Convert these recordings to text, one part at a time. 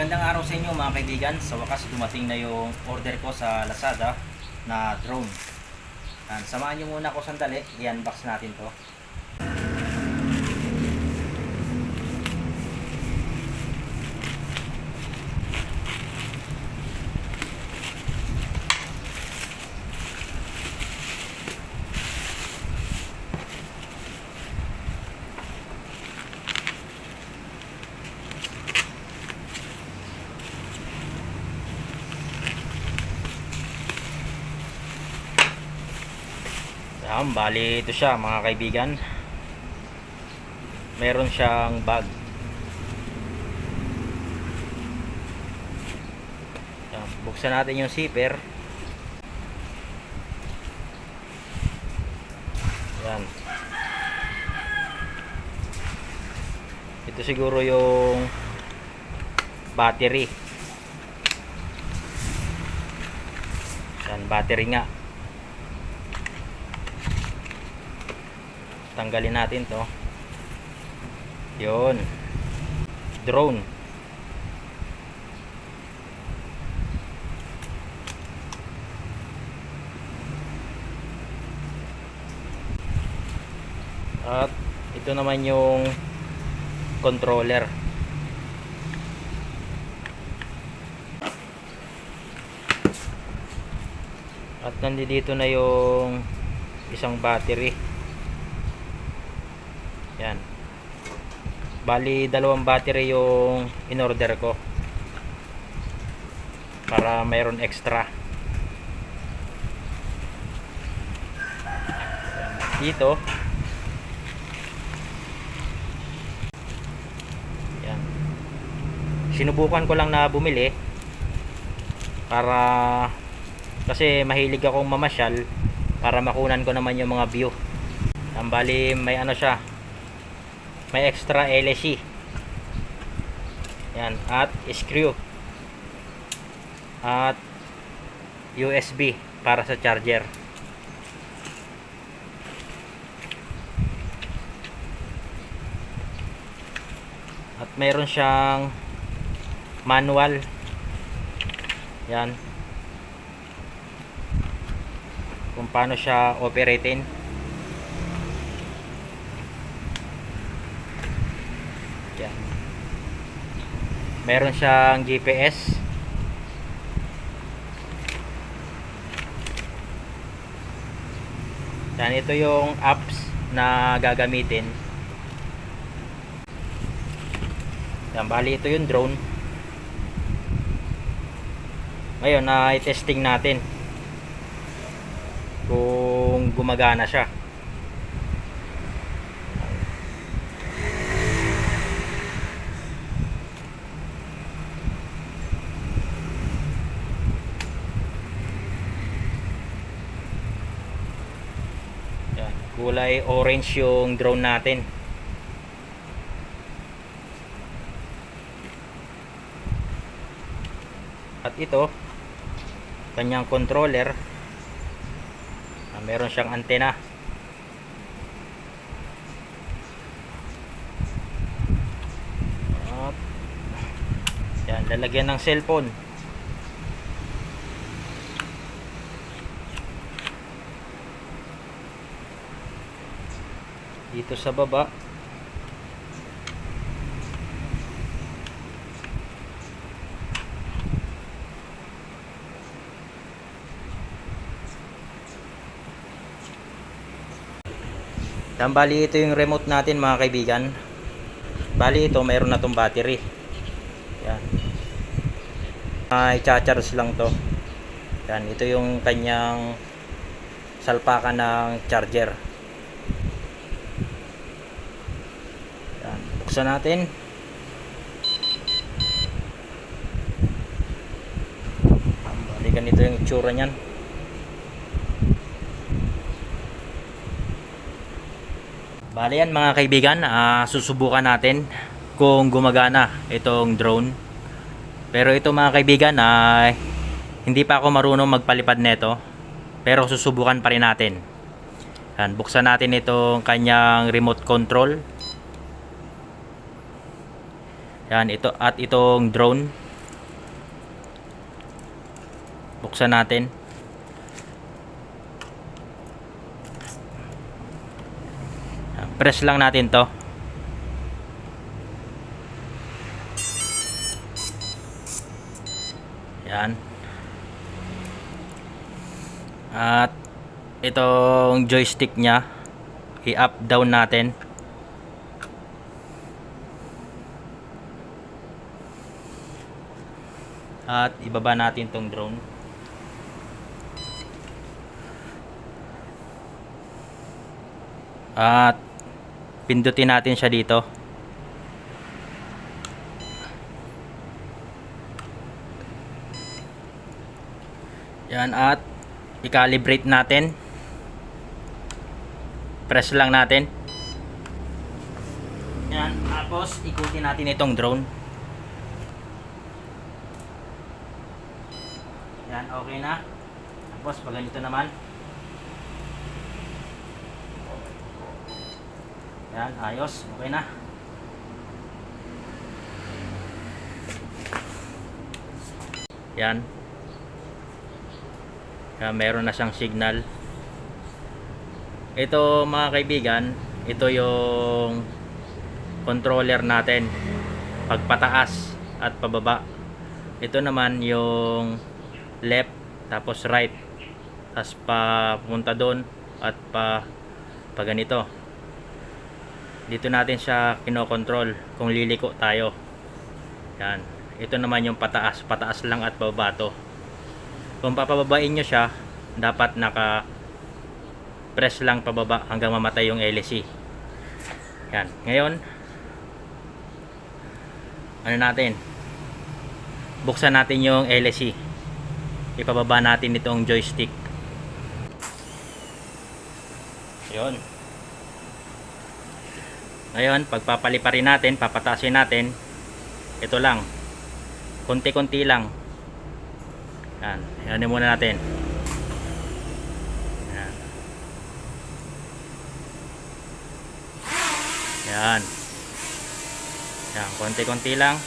Magandang araw sa inyo mga kaibigan. Sa wakas dumating na yung order ko sa Lazada na drone. Samahan nyo muna ako sandali, i-unbox natin to. Bali ito siya mga kaibigan. Meron siyang bag. Buksan natin yung zipper. Yan. Ito siguro yung battery. Yan, battery nga. Tanggalin natin to. Yun, drone. At ito naman yung controller. At nandito na yung isang battery. Yan. Bali, dalawang battery yung in-order ko. Para mayroon extra. Dito. Yan. Sinubukan ko lang na bumili. Para kasi mahilig akong mamasyal. Para makunan ko naman yung mga view. Yan, bali, may ano siya. May extra LSC. Yan, at screw. At USB para sa charger. At mayroon siyang manual. Yan. Kung paano siya operating. Yan. Meron siyang GPS. Yan, ito yung apps na gagamitin. Yan, bali ito yung drone. Ngayon, i-testing natin kung gumagana siya. Kulay orange yung drone natin. At ito, kanyang controller. Meron siyang antena. At yan, lalagyan ng cellphone. Dito sa baba. Bali ito yung remote natin mga kaibigan. Bali ito mayroon na tong battery. Yan. I-charge lang to. Yan, ito yung kanyang salpakan ng charger. Buksan natin. Bali ganito yung itsura niyan. Bali yan mga kaibigan, susubukan natin kung gumagana itong drone. Pero ito mga kaibigan, hindi pa ako marunong magpalipad nito. Pero susubukan pa rin natin. Yan, buksan natin itong kanyang remote control. Yan, ito at itong drone. Buksan natin. Press lang natin to. Yan. At itong joystick nya, i-up down natin. At ibaba natin tong drone. At pindutin natin siya dito. Yan, at i-calibrate natin. Press lang natin. Yan, tapos ikutin natin itong drone. Yan, okay na. Tapos pag ganito naman. Yan, ayos, okay na. Yan. Yan, meron na siyang signal. Ito mga kaibigan, ito yung controller natin pagpataas at pababa. Ito naman yung left tapos right, tapos papunta doon at pa ganito. Dito natin siya kinokontrol kung liliko tayo. Yan. Ito naman yung pataas, pataas lang at bababa to. Kung papababain nyo siya, dapat naka press lang pababa hanggang mamatay yung LC. Yan. Ngayon, ano natin? Buksan natin yung LC. Ipababa natin itong joystick. Yun. Ngayon, pagpapaliparin natin, papatasin natin, ito lang. Konti-konti lang. Yan. Yan muna natin. Yan. Yan. Yan. Konti-konti lang.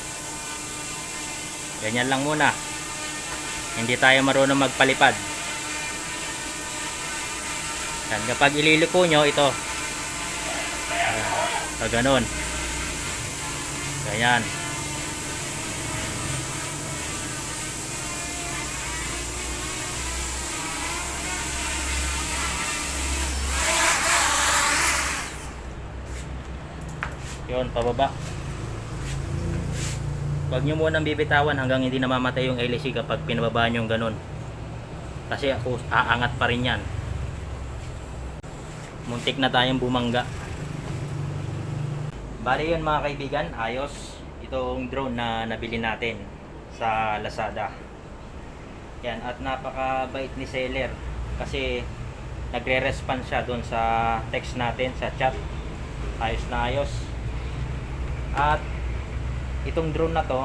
Ganyan lang muna. Hindi tayo marunong magpalipad. Yan. Kapag ililiko nyo, ito. Ganon. Ganyan. Yun, pababa. Huwag nyo munang bibitawan hanggang hindi namamatay yung LC kapag pinababa nyo yung ganon. Kasi ako, aangat pa rin yan. Muntik na tayong bumangga. Bali yun mga kaibigan, ayos itong drone na nabili natin sa Lazada. Yan, at napakabait ni seller kasi nagre-response siya doon sa text natin sa chat. Ayos na ayos. At itong drone na to,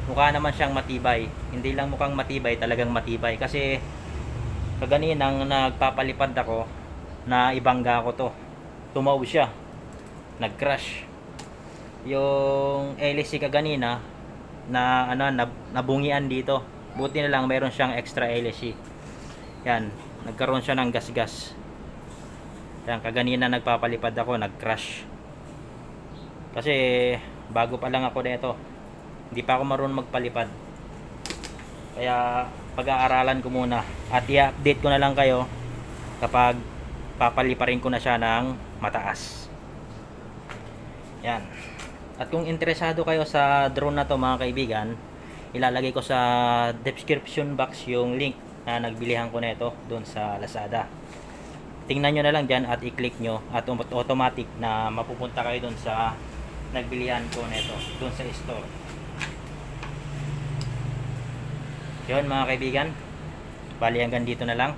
mukha naman siyang matibay. Hindi lang mukhang matibay, talagang matibay. Kasi kaganinang nagpapalipad ako na ibangga ko to. Tumaw siya. Nag-crash. Yung LC kaganina na nabungian dito. Buti na lang mayroon siyang extra LC. Yan, nagkaroon siya ng gas-gas. Yan, kaganina nagpapalipad ako, nag-crash. Kasi bago pa lang ako dito. Hindi pa ako marunong magpalipad. Kaya pag-aaralan ko muna at i-update ko na lang kayo kapag papaliparin ko na siya ng mataas. Yan. At kung interesado kayo sa drone na to mga kaibigan, ilalagay ko sa description box yung link na nagbilihan ko na ito doon sa Lazada. Tingnan nyo na lang dyan at i-click nyo at automatic na mapupunta kayo doon sa nagbilihan ko na ito, doon sa store. Yun mga kaibigan, bali hanggang dito na lang.